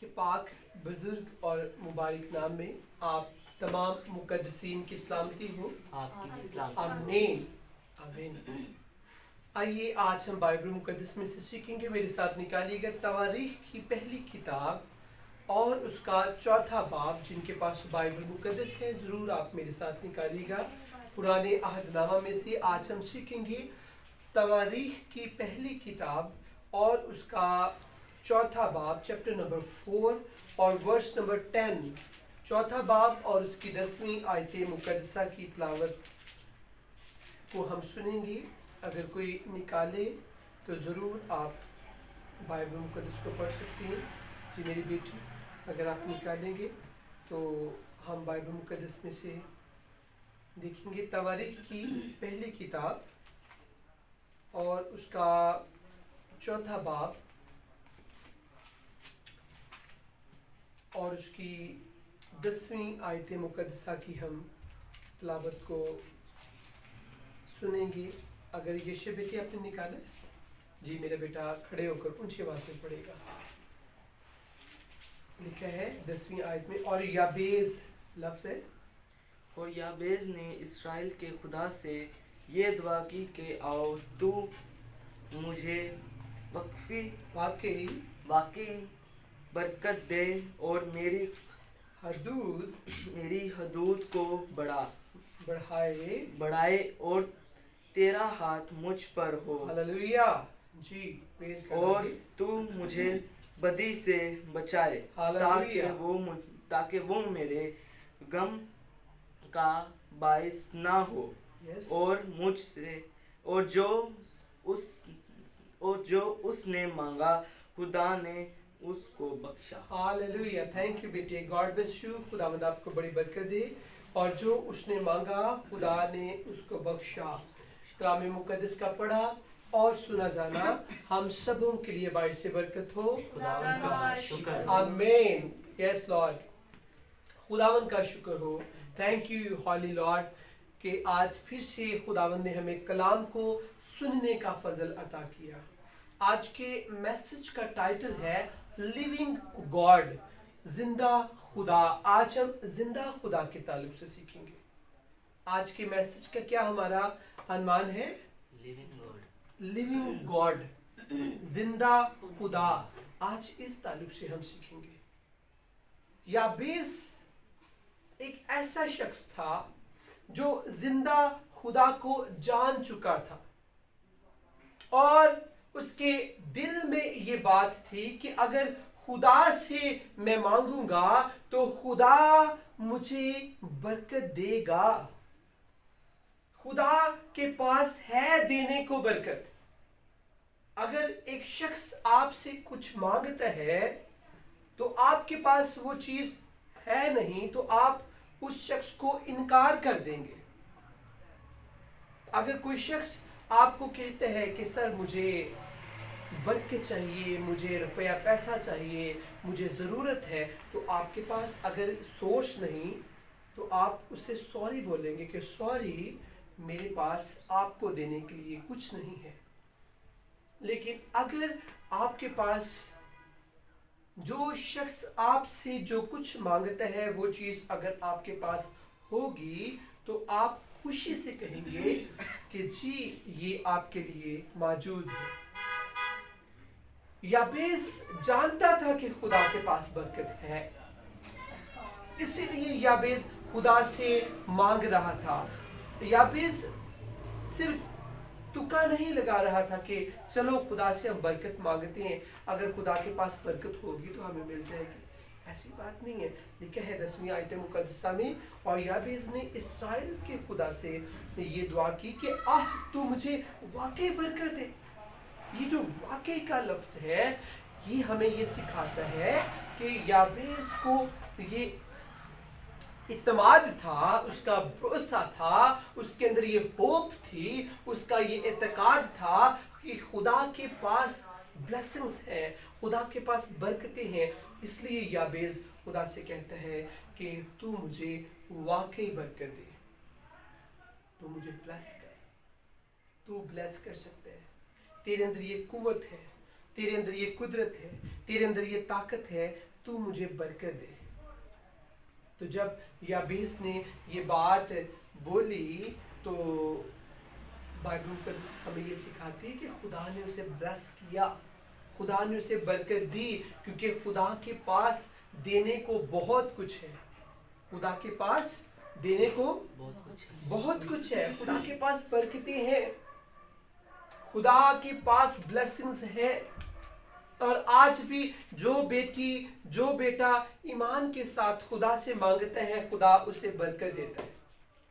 के पाक बुजुर्ग और मुबारक नाम में आप तमाम मुकद्दसीन की सलामती हो। आपकी भी सलाम। आमीन आमीन। आइए आज हम बाइबल मुकद्दस में से सीखेंगे। मेरे साथ निकालिएगा तवारीख की पहली किताब और उसका चौथा बाब। जिनके पास बाइबल मुकद्दस है ज़रूर आप मेरे साथ निकालिएगा। पुराने अहदनामा में से आज हम सीखेंगे तवारीख की पहली किताब और उसका चौथा बाब, चैप्टर नंबर 4 और वर्स नंबर 10। चौथा बाब और उसकी 10वीं आयत मुकद्दसा की तिलावत को हम सुनेंगे। अगर कोई निकाले तो ज़रूर आप बाइबल मुकद्दस को पढ़ सकते हैं। जी मेरी बेटी, अगर आप निकालेंगे तो हम बाइबल मुकद्दस में से देखेंगे तवारीख की पहली किताब और उसका चौथा बाब और उसकी 10वीं आयत मुकद्दसा की हम तिलावत को सुनेंगे। अगर ये बेटी आपने निकाला, जी मेरा बेटा खड़े होकर ऊंची आवाज में पढ़ेगा। लिखा है 10वीं आयत में, और याबेज लफ्ज़ है। और याबेज ने इस्राएल के खुदा से ये दुआ की कि आओ तू मुझे वाकई बरकत दे और मेरी हदूद को बढ़ाए और तेरा हाथ मुझ पर हो। हालेलुया। जी और तू मुझे बदी से बचाए ताकि वो मेरे गम का बाइस ना हो। Yes. और मुझसे और जो उसने मांगा खुदा ने उसको बख्शा। हालेलुया। थैंक यू बेटे, गॉड ब्लेस यू। खुदावंद आपको बड़ी बरकत दे। और जो उसने मांगा खुदा ने उसको बख्शा। कलाम मुकद्दस का पढ़ा और सुना जाना हम सबों के लिए बाइस से बरकत हो। खुदावंद का शुक्र हो। आमीन। यस लॉर्ड, खुदावंद का शुक्र हो। थैंक यू हॉली लॉर्ड कि आज फिर से खुदावंद ने हमें कलाम को सुनने का फजल अता किया। आज के मैसेज का टाइटल है लिविंग गॉड, जिंदा खुदा। आज हम जिंदा खुदा के ताल्लुक से सीखेंगे। आज के मैसेज का क्या हमारा अनुमान है? लिविंग गॉड, जिंदा खुदा। आज इस ताल्लुक से हम सीखेंगे। याबेस एक ऐसा शख्स था जो जिंदा खुदा को जान चुका था और उसके दिल में ये बात थी कि अगर खुदा से मैं मांगूंगा तो खुदा मुझे बरकत देगा। खुदा के पास है देने को बरकत। अगर एक शख्स आपसे कुछ मांगता है तो आपके पास वो चीज है नहीं तो आप उस शख्स को इनकार कर देंगे। अगर कोई शख्स आपको कहता है कि सर मुझे बरकत चाहिए, मुझे रुपया पैसा चाहिए, मुझे ज़रूरत है, तो आपके पास अगर सोर्स नहीं तो आप उससे सॉरी बोलेंगे कि सॉरी मेरे पास आपको देने के लिए कुछ नहीं है। लेकिन अगर आपके पास जो शख्स आपसे जो कुछ मांगता है वो चीज़ अगर आपके पास होगी तो आप खुशी से कहेंगे कि जी ये आपके लिए मौजूद है। याबेस जानता था कि खुदा के पास बरकत है, इसीलिए याबेस खुदा से मांग रहा था। याबेस सिर्फ तुक्का नहीं लगा रहा था कि चलो खुदा से हम बरकत मांगते हैं, अगर खुदा के पास बरकत होगी तो हमें मिल जाएगी। ऐसी बात नहीं है। लिखा है 10वीं आयत मुकद्दसा में, और याबेस ने इस्राएल के खुदा से ये दुआ की कि तू मुझे वाकई बरकत दे। ये जो वाकई का लफ्ज़ है ये हमें ये सिखाता है कि याबेस को ये इत्मीनान था, उसका भरोसा था, उसके अंदर ये होप थी, उसका ये एतकाद था कि खुदा के पास ब्लेसिंग्स हैं, खुदा के पास बरकतें हैं। इसलिए याबेस खुदा से कहता है कि तू मुझे वाकई बरकत दे, तू मुझे ब्लेस कर। तू ब्लेस कर सकता है। तेरे अंदर ये कुव्वत है, तेरे अंदर ये कुदरत है, तेरे अंदर ये ताकत है, تو مجھے برکت دے۔ تو جب یابیس نے یہ بات بولی تو بائبل مقدس ہمیں یہ سکھاتی ہے کہ خدا نے اسے بلیس کیا، خدا نے اسے برکت دی، کیونکہ خدا کے پاس دینے کو بہت کچھ ہے۔ خدا کے پاس دینے کو بہت کچھ ہے، خدا کے پاس برکتیں ہیں، خدا کے پاس بلیسنگز ہے۔ اور آج بھی جو بیٹی جو بیٹا ایمان کے ساتھ خدا سے مانگتا ہے، خدا اسے برکت دیتا ہے،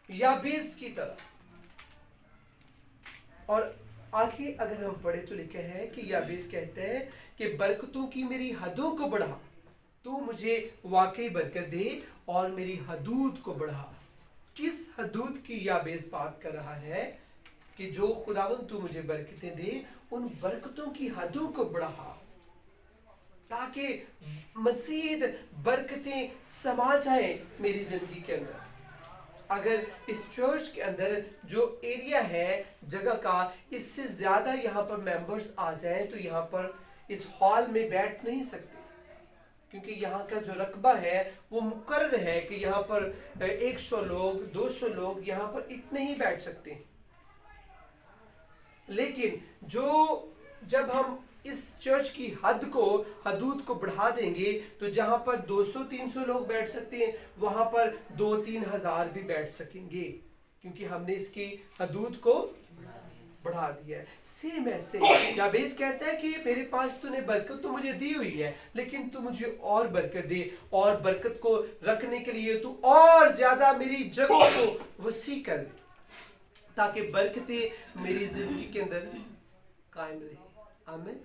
یابیس کی طرح۔ اور آگے اگر ہم پڑھے تو لکھا ہے کہ یابیس کہتے ہیں کہ برکتوں کی میری حدوں کو بڑھا، تو مجھے واقعی برکت دے اور میری حدود کو بڑھا۔ کس حدود کی یابیس بات کر رہا ہے؟ کہ جو خداوند تو مجھے برکتیں دے، ان برکتوں کی حدوں کو بڑھا، تاکہ مزید برکتیں سما جائیں میری زندگی کے اندر۔ اگر اس چرچ کے اندر جو ایریا ہے جگہ کا، اس سے زیادہ یہاں پر ممبرز آ جائیں تو یہاں پر اس ہال میں بیٹھ نہیں سکتے، کیونکہ یہاں کا جو رقبہ ہے وہ مقرر ہے کہ یہاں پر 100 لوگ 200 لوگ یہاں پر اتنے ہی بیٹھ سکتے ہیں۔ لیکن جب ہم اس چرچ کی حدود کو بڑھا دیں گے تو جہاں پر 200-300 لوگ بیٹھ سکتے ہیں، وہاں پر 2-3 ہزار بھی بیٹھ سکیں گے، کیونکہ ہم نے اس کی حدود کو بڑھا دیا ہے۔ سیم ایسے یابیس کہتا ہے کہ میرے پاس تو نے برکت تو مجھے دی ہوئی ہے، لیکن تو مجھے اور برکت دے، اور برکت کو رکھنے کے لیے تو اور زیادہ میری جگہ کو وسیع کر دے، تاکہ برکتیں میری زندگی کے اندر قائم رہے۔ آمین۔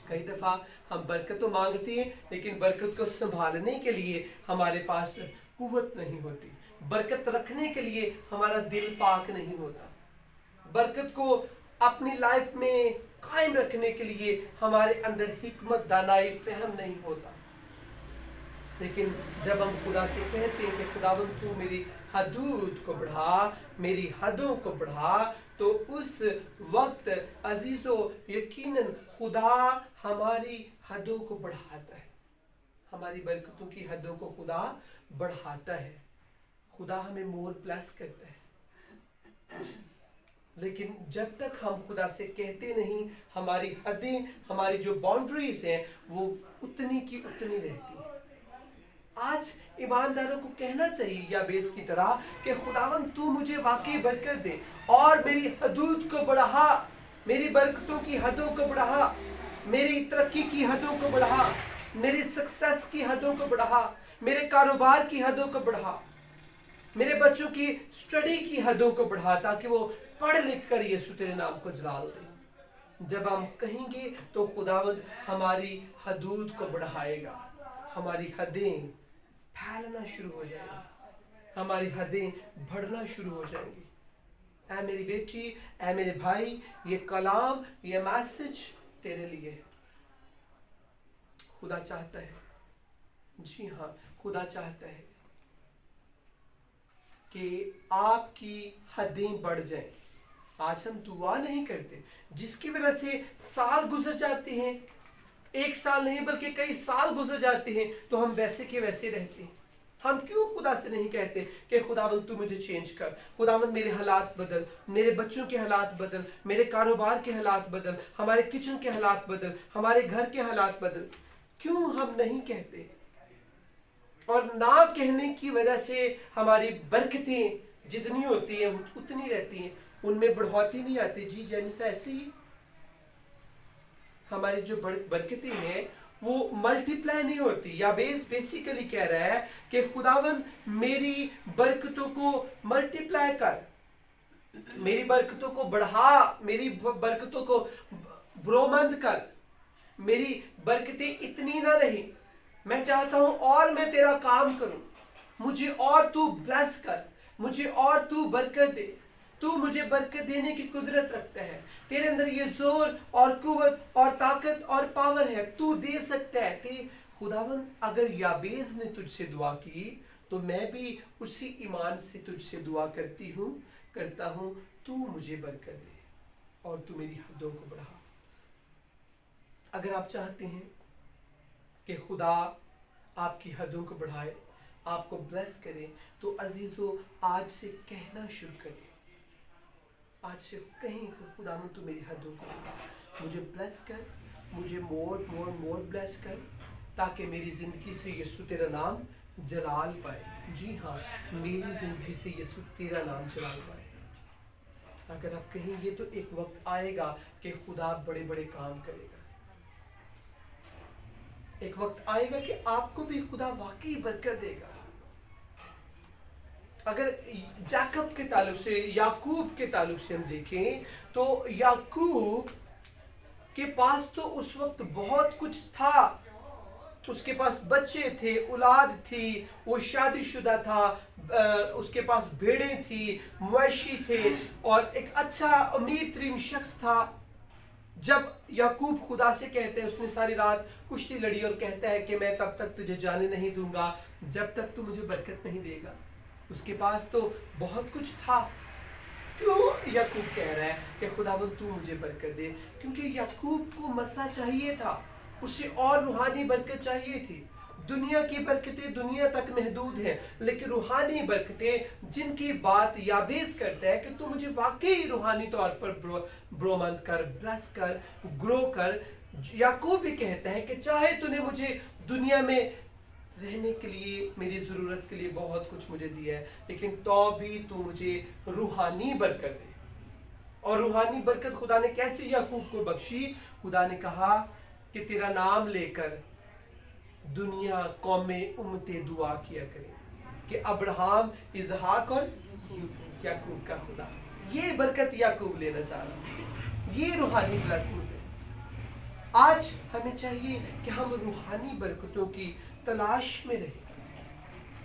کئی دفعہ ہم برکت تو مانگتے ہیں، لیکن برکت کو سنبھالنے کے لیے ہمارے پاس قوت نہیں ہوتی، برکت رکھنے کے لیے ہمارا دل پاک نہیں ہوتا، برکت کو اپنی لائف میں قائم رکھنے کے لیے ہمارے اندر حکمت دانائی فہم نہیں ہوتا۔ لیکن جب ہم خدا سے کہتے ہیں کہ خداوند تو میری حدود کو بڑھا، میری حدوں کو بڑھا، تو اس وقت عزیزو یقیناً خدا ہماری حدوں کو بڑھاتا ہے، ہماری برکتوں کی حدوں کو خدا بڑھاتا ہے، خدا ہمیں مور پلس کرتا ہے۔ لیکن جب تک ہم خدا سے کہتے نہیں، ہماری حدیں، ہماری جو باؤنڈریز ہیں وہ اتنی کی اتنی رہتی ہیں۔ آج ایمانداروں کو کہنا چاہیے یابیس کی طرح کہ خداوند تو مجھے واقعی برکت دے اور میری حدود کو بڑھا، میری برکتوں کی حدوں کو بڑھا، میری ترقی کی حدوں کو بڑھا، میری سکسیس کی حدوں کو بڑھا، میرے کاروبار کی حدوں کو بڑھا، میرے بچوں کی سٹڈی کی حدوں کو بڑھا، تاکہ وہ پڑھ لکھ کر یسوع تیرے نام کو جلال دے۔ جب ہم کہیں گے تو خداوند ہماری حدود کو بڑھائے گا، ہماری حدیں پھیلنا شروع ہو جائیں گی، ہماری حدیں بڑھنا شروع ہو جائیں گی۔ اے میری بیٹی، اے میرے بھائی، یہ کلام، یہ میسج تیرے لیے ہے۔ خدا چاہتا ہے، جی ہاں، خدا چاہتا ہے کہ آپ کی حدیں بڑھ جائیں۔ آج ہم دعا نہیں کرتے، جس کی وجہ سے سال گزر جاتے ہیں، 1 سال نہیں بلکہ کئی سال گزر جاتے ہیں، تو ہم ویسے کے ویسے رہتے ہیں۔ ہم کیوں خدا سے نہیں کہتے کہ خداوند تو مجھے چینج کر، خداوند میرے حالات بدل، میرے بچوں کے حالات بدل، میرے کاروبار کے حالات بدل، ہمارے کچن کے حالات بدل، ہمارے گھر کے حالات بدل؟ کیوں ہم نہیں کہتے؟ اور نہ کہنے کی وجہ سے ہماری برکتیں جتنی ہوتی ہیں اتنی رہتی ہیں، ان میں بڑھوتی نہیں آتی۔ جی جیسا ایسے ہی ہماری جو برکتیں ہیں وہ ملٹی پلائی نہیں ہوتی۔ یابیس بیسیکلی کہہ رہا ہے کہ خداوند میری برکتوں کو ملٹی پلائی کر، میری برکتوں کو بڑھا، میری برکتوں کو برومند کر، میری برکتیں اتنی نہ رہیں، میں چاہتا ہوں اور میں تیرا کام کروں، مجھے اور تو بلیس کر، مجھے اور تو برکت دے، تو مجھے برکت دینے کی قدرت رکھتا ہے، تیرے اندر یہ زور اور قوت اور طاقت اور پاور ہے، تو دے سکتا ہے۔ خداوند اگر یابیس نے تجھ سے دعا کی تو میں بھی اسی ایمان سے تجھ سے دعا کرتا ہوں، تو مجھے برکت دے اور تو میری حدوں کو بڑھا۔ اگر آپ چاہتے ہیں کہ خدا आपकी हदों को बढ़ाए, आपको ब्लेस करे। तो अजीज़ों, आज से कहना शुरू करें, आज से कहीं खुदावन तू मेरी हदों को बढ़ा, मुझे ब्लेस कर, मुझे मोर मोर मोर ब्लेस कर, ताकि मेरी ज़िंदगी से यीशु तेरा नाम जलाल पाए। जी हाँ, मेरी ज़िंदगी से यीशु तेरा नाम जलाल पाए। अगर आप कहेंगे तो एक वक्त आएगा कि खुदा बड़े बड़े काम करेगा। एक वक्त आएगा कि आपको भी खुदा वाकई बरकत देगा। अगर याकूब के ताल्लुक से, याकूब के ताल्लुक से हम देखें तो याकूब के पास तो उस वक्त बहुत कुछ था। उसके पास बच्चे थे, औलाद थी, वो शादीशुदा था, उसके पास भेड़ें थी, मवेशी थे और एक अच्छा अमीर तरीन शख्स था। जब याकूब खुदा से कहते हैं, उसने सारी रात कुश्ती लड़ी और कहता है कि मैं तब तक तुझे जाने नहीं दूंगा जब तक तू मुझे बरकत नहीं देगा। उसके पास तो बहुत कुछ था। क्यों याकूब कह रहा है कि खुदावंद तू मुझे बरकत दे? क्योंकि याकूब को मसा चाहिए था, उसे और रूहानी बरकत चाहिए थी। दुनिया की बरकतें दुनिया तक महदूद हैं, लेकिन रूहानी बरकतें जिनकी बात याबेस करता है कि तू मुझे वाकई रूहानी तौर पर ब्रोमंद कर, ब्लेस कर, ग्रो कर। याकूब भी कहता है कि चाहे तूने मुझे दुनिया में रहने के लिए, मेरी ज़रूरत के लिए बहुत कुछ मुझे दिया है, लेकिन तो भी तू मुझे रूहानी बरकत दे। और रूहानी बरकत खुदा ने कैसे याकूब को बख्शी? खुदा ने कहा कि तेरा नाम लेकर दुनिया कौमें उम्मतें दुआ किया करें कि अब्राहम, इसहाक और याकूब का खुदा। ये बरकत याकूब लेना चाह रहा, ये रूहानी ब्लेसिंग्स है। आज हमें चाहिए कि हम रूहानी बरकतों की तलाश में रहें,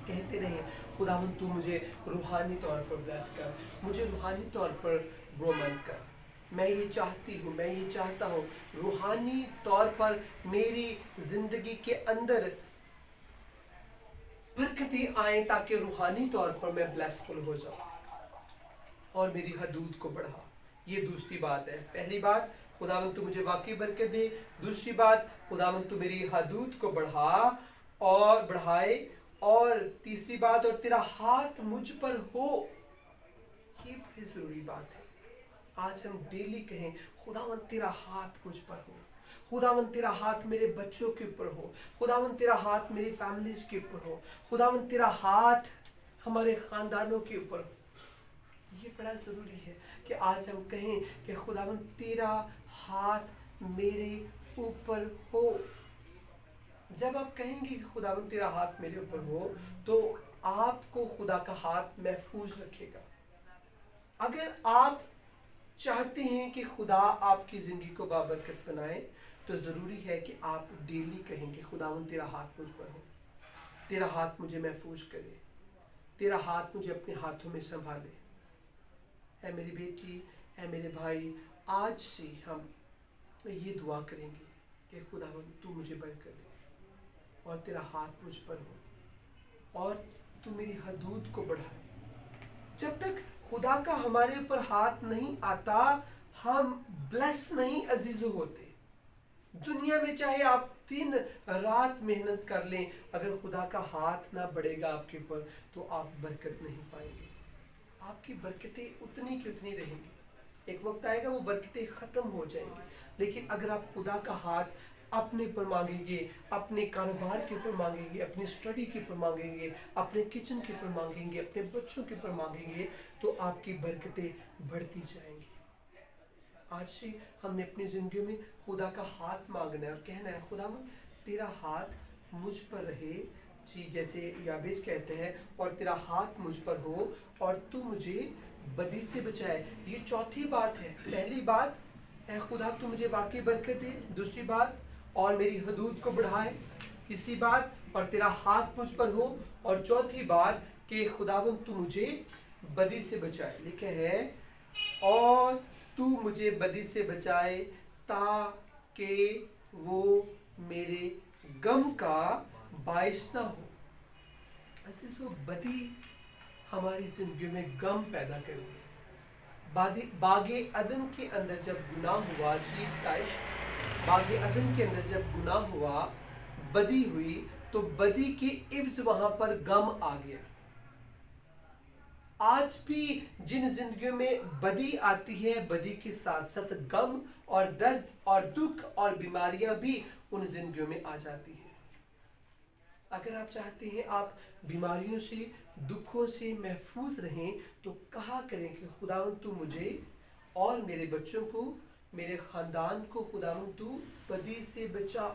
कहते रहें खुदावंद तू मुझे रूहानी तौर पर ब्लेस कर, मुझे रूहानी तौर पर ब्रोमंद कर। मैं ये चाहती हूँ, मैं ये चाहता हूँ रूहानी तौर पर मेरी जिंदगी के अंदर बरकतें आए, ताकि रूहानी तौर पर मैं ब्लेसफुल हो जाऊँ और मेरी हदूद को बढ़ा। ये दूसरी बात है। पहली बात, खुदावंद तू मुझे वाकई बरकत दे। दूसरी बात, खुदावंद तू मेरी हदूद को बढ़ा और बढ़ाए। और तीसरी बात, और तेरा हाथ मुझ पर हो। ये बड़ी जरूरी बात है। आज हम डेली कहें खुदावंद तेरा हाथ मुझ पर हो, खुदावंद तेरा हाथ मेरे बच्चों के ऊपर हो, खुदावंद तेरा हाथ मेरी फैमिलीज के ऊपर हो, खुदावंद तेरा हाथ हमारे खानदानों के ऊपर हो। ये बड़ा ज़रूरी है कि आज हम कहें कि खुदावंद तेरा हाथ मेरे ऊपर हो। जब आप कहेंगे कि खुदावंद तेरा हाथ मेरे ऊपर हो, तो आपको खुदा का हाथ महफूज रखेगा। अगर आप चाहते हैं कि खुदा आपकी ज़िंदगी को बाबरकत बनाए, तो ज़रूरी है कि आप डेली कहेंगे खुदावंद तेरा हाथ मुझ पर हो, तेरा हाथ मुझे महफूज करे, तेरा हाथ मुझे अपने हाथों में संभाले। है मेरी बेटी, है मेरे भाई, आज से हम ये दुआ करेंगे कि खुदावंद तू मुझे बरकत दे और तेरा हाथ मुझ पर हो और तू मेरी हदूद को बढ़ाए। जब तक खुदा का हमारे ऊपर हाथ नहीं आता, हम ब्लेस नहीं अजीजों होते। दुनिया में चाहे आप दिन रात मेहनत कर लें, अगर खुदा का हाथ ना बढ़ेगा आपके ऊपर, तो आप बरकत नहीं पाएंगे। आपकी बरकतें उतनी की उतनी रहेंगी। एक वक्त आएगा वो बरकतें ख़त्म हो जाएंगी। लेकिन अगर आप खुदा का हाथ अपने पर मांगेंगे, अपने कारोबार के ऊपर मांगेंगे, अपनी स्टडी के ऊपर मांगेंगे, अपने किचन के ऊपर मांगेंगे, अपने बच्चों के ऊपर मांगेंगे, तो आपकी बरकतें बढ़ती जाएंगी। आज से हमने अपनी ज़िंदगी में खुदा का हाथ मांगना है और कहना है खुदावंद तेरा हाथ मुझ पर रहे, जी जैसे याबेस कहते हैं, और तेरा हाथ मुझ पर हो और तू मुझे बदी से बचाए। ये चौथी बात है। पहली बात है खुदा तू मुझे वाकई बरकत दे। दूसरी बात, और मेरी हदूद को बढ़ाए। तीसरी बात, और तेरा हाथ मुझ पर हो। और चौथी बात कि खुदावंद तू मुझे बदी से बचाए। लिखा है और तू मुझे बदी से बचाए ताकि वो मेरे गम का बायस ना हो। ऐसे सो बदी हमारी जिंदगी में गम पैदा करती है। बागे अदन के अंदर जब गुनाह हुआ, बागे अदन के अंदर जब गुनाह हुआ, बदी हुई, तो बदी के इव्ज वहां पर गम आ गया। आज भी जिन जिंदगियों में बदी आती है, बदी के साथ साथ गम और दर्द और दुख और बीमारियां भी उन जिंदगियों में आ जाती है। अगर आप चाहते हैं आप बीमारियों से, दुखों से महफूज रहें, तो कहा करें कि खुदावंद तू मुझे और मेरे बच्चों को, मेरे खानदान को खुदावंद तू बदी से बचा।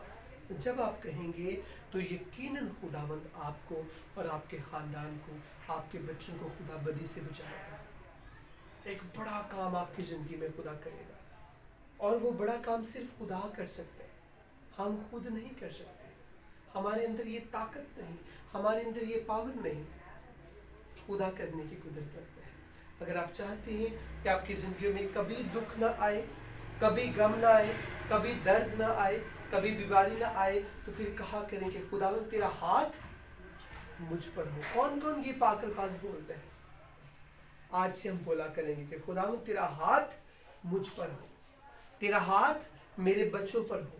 जब आप कहेंगे तो यकीनन खुदावंद आपको और आपके खानदान को, आपके बच्चों को खुदा बदी से बचाएगा। एक बड़ा काम आपकी जिंदगी में खुदा करेगा, और वो बड़ा काम सिर्फ खुदा कर सकता है, हम खुद नहीं कर सकते। हमारे अंदर ये ताकत नहीं, हमारे अंदर ये पावर नहीं, खुदा करने की कुदरत रखता है। अगर आप चाहते हैं कि आपकी जिंदगी में कभी दुख ना आए, कभी गम ना आए, कभी दर्द ना आए, कभी बीमारी ना आए, तो फिर कहा करें कि खुदावंद तेरा हाथ मुझ पर हो। कौन कौन ये पाक अल्फाज बोलते हैं? आज से हम बोला करेंगे कि खुदावंद तेरा हाथ मुझ पर हो, तेरा हाथ मेरे बच्चों पर हो,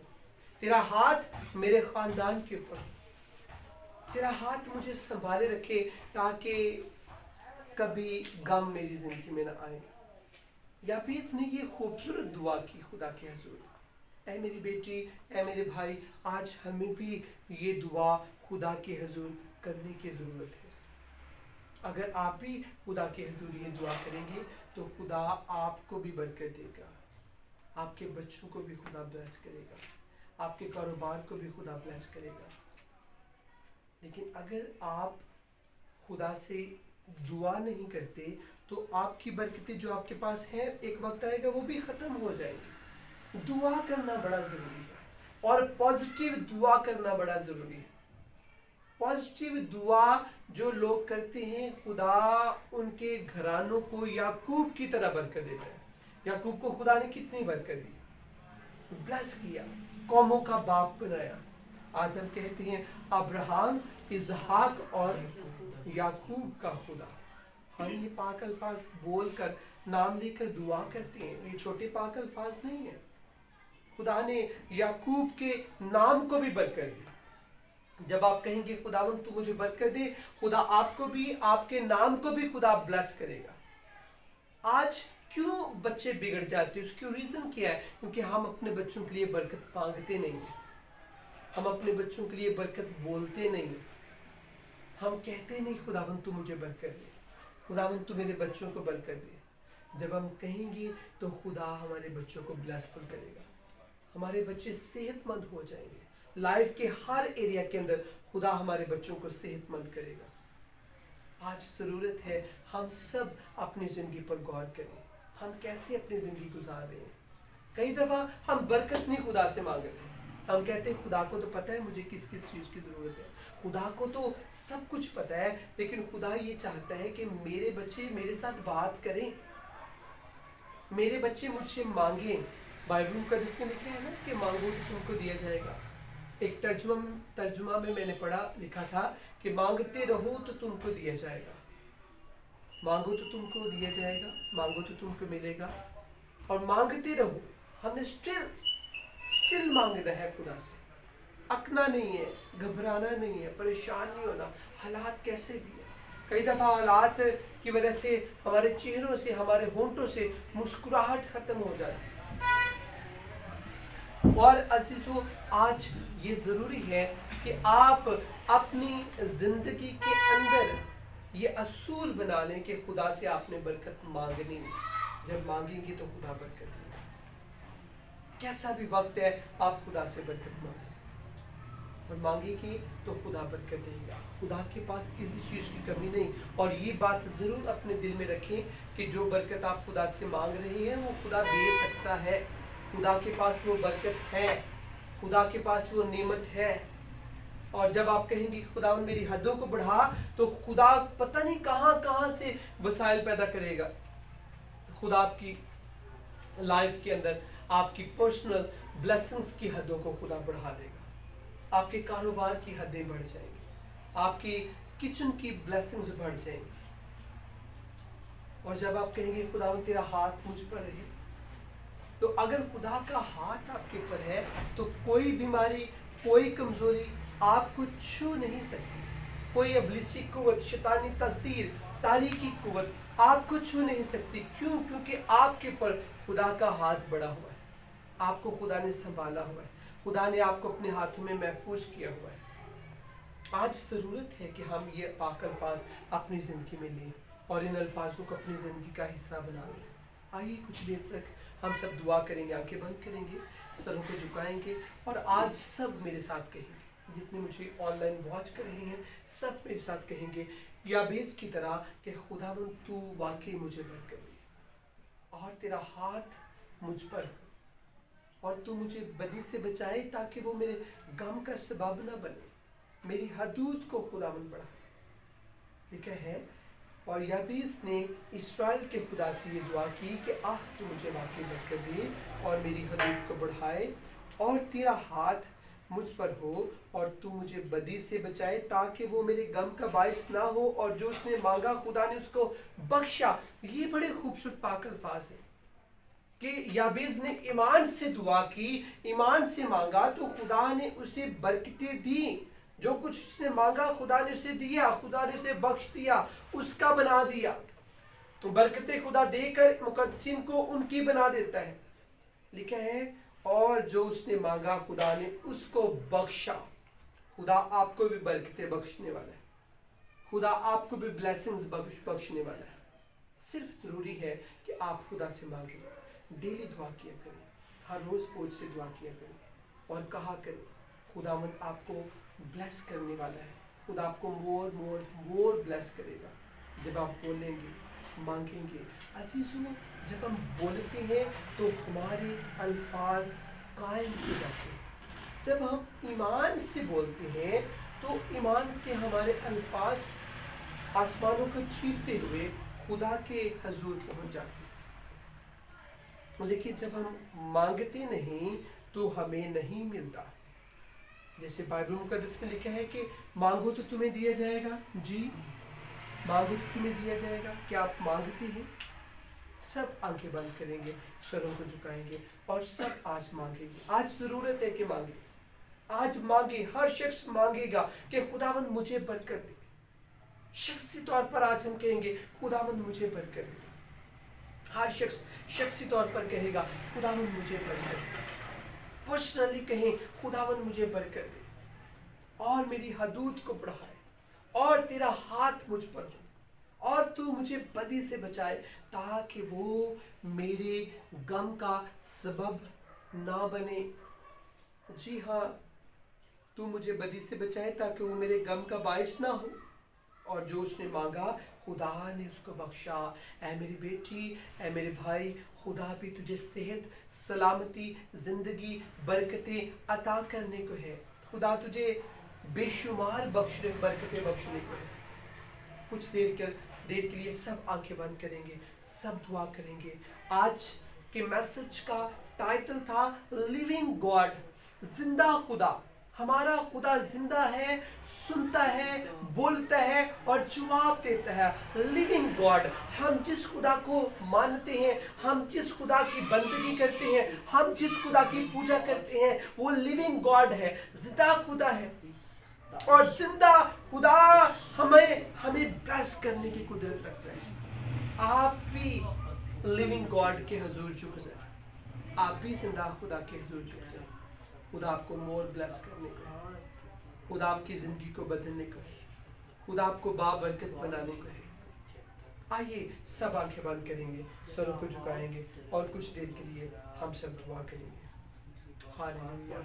तेरा हाथ मेरे खानदान के ऊपर हो, तेरा हाथ मुझे संभाले रखे ताकि कभी गम मेरी जिंदगी में ना आए। या फिर इसने ये खूबसूरत दुआ की खुदा के हुजूर, ऐ मेरी बेटी, ऐ मेरे भाई, आज हमें भी ये दुआ खुदा के हुजूर करने की ज़रूरत है। अगर आप भी खुदा के हुजूर ये दुआ करेंगे तो खुदा आपको भी बरकत देगा, आपके बच्चों को भी खुदा ब्लेस करेगा, आपके कारोबार को भी खुदा ब्लेस करेगा। लेकिन अगर आप खुदा से दुआ नहीं करते तो आपकी बरकतें जो आपके पास है एक वक्त आएगा वो भी ख़त्म हो जाएगी। दुआ करना बड़ा ज़रूरी है, और पॉजिटिव दुआ करना बड़ा ज़रूरी है। पॉजिटिव दुआ जो लोग करते हैं, खुदा उनके घरानों को याकूब की तरह बरकत देता है। याकूब को खुदा ने कितनी बरकत दी, ब्लेस किया, कौमों का बाप बनाया। आज हम कहते हैं अब्राहम, इसहाक और याकूब का खुदा। हम ये पाक अल्फाज बोलकर, नाम लेकर दुआ करते हैं, ये छोटे पाक अल्फाज नहीं है। खुदा ने याकूब के नाम को भी बरकत दी। जब आप कहेंगे खुदावंद तू मुझे बरकत दे, खुदा आपको भी, आपके नाम को भी खुदा ब्लेस करेगा। आज क्यों बच्चे बिगड़ जाते हैं, उसकी रीज़न क्या है? क्योंकि हम अपने बच्चों के लिए बरकत मांगते नहीं, हम अपने बच्चों के लिए बरकत बोलते नहीं, हम कहते नहीं खुदावंद तू मुझे बरकत दे, खुदावंद तू मेरे बच्चों को बरकत दे। जब हम कहेंगे तो खुदा हमारे बच्चों को ब्लेसफुल करेगा, हमारे बच्चे सेहतमंद हो जाएंगे। लाइफ के हर एरिया के अंदर खुदा हमारे बच्चों को सेहतमंद करेगा। आज ज़रूरत है हम सब अपनी ज़िंदगी पर गौर करें, हम कैसे अपनी ज़िंदगी गुजार रहे हैं। कई दफ़ा हम बरकत नहीं खुदा से मांग रहे, हम कहते हैं खुदा को तो पता है मुझे किस किस चीज़ की ज़रूरत है, खुदा को तो सब कुछ पता है, लेकिन खुदा ये चाहता है कि मेरे बच्चे मेरे साथ बात करें, मेरे बच्चे मुझसे मांगें। बाइबल मुकद्दस में लिखा है ना कि मांगो तो तुमको दिया जाएगा। एक तर्जुमा में मैंने पढ़ा, लिखा था कि मांगते रहो तो तुमको दिया जाएगा, मांगो तो तुमको दिया जाएगा, मांगो तो तुमको मिलेगा, और मांगते रहो। हमने स्टिल मांगना है खुदा से, अकना नहीं है, घबराना नहीं है, परेशान नहीं होना, हालात कैसे भी है। कई दफ़ा हालात की वजह से हमारे चेहरों से, हमारे होंठों से मुस्कुराहट ख़त्म हो जाती है। और अज़ीज़ों, आज ये ज़रूरी है कि आप अपनी ज़िंदगी के अंदर ये असूल बना लें कि खुदा से आपने बरकत मांगनी है। जब मांगेंगे तो खुदा बरकत देगा। कैसा भी वक्त है आप खुदा से बरकत मांगें, और मांगेंगे तो खुदा बरकत देगा। खुदा के पास किसी चीज़ की कमी नहीं। और ये बात ज़रूर अपने दिल में रखें कि जो बरकत आप खुदा से मांग रहे हैं वो खुदा दे सकता है। खुदा के पास वो बरकत है, खुदा के पास वो नेमत है। और जब आप कहेंगे खुदा मेरी हदों को बढ़ा, तो खुदा पता नहीं कहाँ कहाँ से वसाइल पैदा करेगा। खुदा आपकी लाइफ के अंदर आपकी पर्सनल ब्लेसिंग्स की हदों को खुदा बढ़ा देगा। आपके कारोबार की हदें बढ़ जाएंगी, आपकी किचन की ब्लेसिंग्स बढ़ जाएंगी। और जब आप कहेंगे खुदा तेरा हाथ मुझ पर है, तो अगर खुदा का हाथ आपके ऊपर है तो कोई बीमारी, कोई कमजोरी, آپ کو چھو نہیں سکتی. کوئی ابلیسی قوت, شیطانی تاثیر, تاریکی قوت آپ کو چھو نہیں سکتی. کیوں؟ کیونکہ آپ کے پر خدا کا ہاتھ بڑا ہوا ہے. آپ کو خدا نے سنبھالا ہوا ہے. خدا نے آپ کو اپنے ہاتھوں میں محفوظ کیا ہوا ہے. آج ضرورت ہے کہ ہم یہ پاک الفاظ اپنی زندگی میں لیں اور ان الفاظوں کو اپنی زندگی کا حصہ بنا لیں. آئیے کچھ دیر تک ہم سب دعا کریں گے, آنکھیں بند کریں گے, سروں کو جھکائیں گے, اور آج سب میرے ساتھ کہیں گے. جتنے مجھے آن لائن واچ کر رہے ہیں سب میرے ساتھ کہیں گے یابیس کی طرح کہ خداوند تو واقعی مجھے برکت دے, اور تیرا ہاتھ مجھ پر ہو, اور تو مجھے بدی سے بچائے تاکہ وہ میرے غم کا سبب نہ بنے. میری حدود کو خداوند بڑھائے. لکھا ہے, اور یابیس نے اسرائیل کے خدا سے یہ دعا کی کہ تو مجھے واقعی برکت دے اور میری حدود کو بڑھائے, اور تیرا ہاتھ مجھ پر ہو, اور تو مجھے بدی سے بچائے تاکہ وہ میرے غم کا باعث نہ ہو, اور جو اس نے مانگا خدا نے اس کو بخشا. یہ بڑے خوبصورت پاک الفاظ ہیں کہ یابیس نے ایمان سے دعا کی, ایمان سے مانگا تو خدا نے اسے برکتیں دی. جو کچھ اس نے مانگا خدا نے اسے دیا, خدا نے اسے بخش دیا, اس کا بنا دیا. برکتیں خدا دے کر مقدسین کو ان کی بنا دیتا ہے. لکھا ہے, اور جو اس نے مانگا خدا نے اس کو بخشا. خدا آپ کو بھی برکتیں بخشنے والا ہے. خدا آپ کو بھی بلیسنگز بخشنے والا ہے. صرف ضروری ہے کہ آپ خدا سے مانگیں, ڈیلی دعا کیا کریں, ہر روز فوج سے دعا کیا کریں, اور کہا کریں خداوند آپ کو بلیس کرنے والا ہے. خدا آپ کو مور بلیس کرے گا جب آپ بولیں گے, مانگیں گے. عزیزوں, جب ہم بولتے ہیں تو ہمارے الفاظ قائم ہو جاتے ہیں. جب ہم ایمان سے بولتے ہیں تو ایمان سے ہمارے الفاظ آسمانوں کو چیرتے ہوئے خدا کے حضور پہنچ جاتے ہیں. لیکن جب ہم مانگتے نہیں تو ہمیں نہیں ملتا. جیسے بائبل مقدس میں لکھا ہے کہ مانگو تو تمہیں دیا جائے گا. جی, مانگو تو تمہیں دیا جائے گا. کیا آپ مانگتے ہیں؟ سب آنکھیں بند کریں گے, سروں کو جھکائیں گے, اور سب آج مانگیں گے. آج ضرورت ہے کہ مانگیں, آج مانگے. ہر شخص مانگے گا کہ خداوند مجھے برکت دے. شخصی طور پر آج ہم کہیں گے خداوند مجھے برکت دے. ہر شخص شخصی طور پر کہے گا خداوند مجھے برکت دے. پرسنلی کہیں خداوند مجھے برکت دے, اور میری حدود کو بڑھائے, اور تیرا ہاتھ مجھ پر ہو, اور تو مجھے بدی سے بچائے تاکہ وہ میرے غم کا سبب نہ بنے. جی ہاں, تو مجھے بدی سے بچائے تاکہ وہ میرے غم کا باعث نہ ہو, اور جو اس نے مانگا خدا نے اس کو بخشا. اے میری بیٹی, اے میرے بھائی, خدا بھی تجھے صحت, سلامتی, زندگی, برکتیں عطا کرنے کو ہے. خدا تجھے بے شمار برکتیں بخشنے کو ہے. کچھ دیر کے لیے سب آنکھیں بند کریں گے, سب دعا کریں گے. آج کے میسج کا ٹائٹل تھا لیونگ گاڈ, زندہ خدا. ہمارا خدا زندہ ہے, سنتا ہے, بولتا ہے اور جواب دیتا ہے. لیونگ گاڈ, ہم جس خدا کو مانتے ہیں, ہم جس خدا کی بندگی کرتے ہیں, ہم جس خدا کی پوجا کرتے ہیں, وہ لیونگ گاڈ ہے, زندہ خدا ہے. اور زندہ خدا ہمیں بلیس کرنے کی قدرت رکھتا ہے. آپ بھی لیونگ گاڈ کے حضور جھک جائیں, آپ بھی زندہ خدا کے حضور جھک جائیں. خدا آپ کو مور بلیس کرنے کو ہے, خدا آپ کی زندگی کو بدلنے کو ہے, خدا آپ کو بابرکت بنانے کو ہے. آئیے سب آنکھیں بند کریں گے, سروں کو جھکائیں گے, اور کچھ دیر کے لیے ہم سب دعا کریں گے. ہاللیلویا.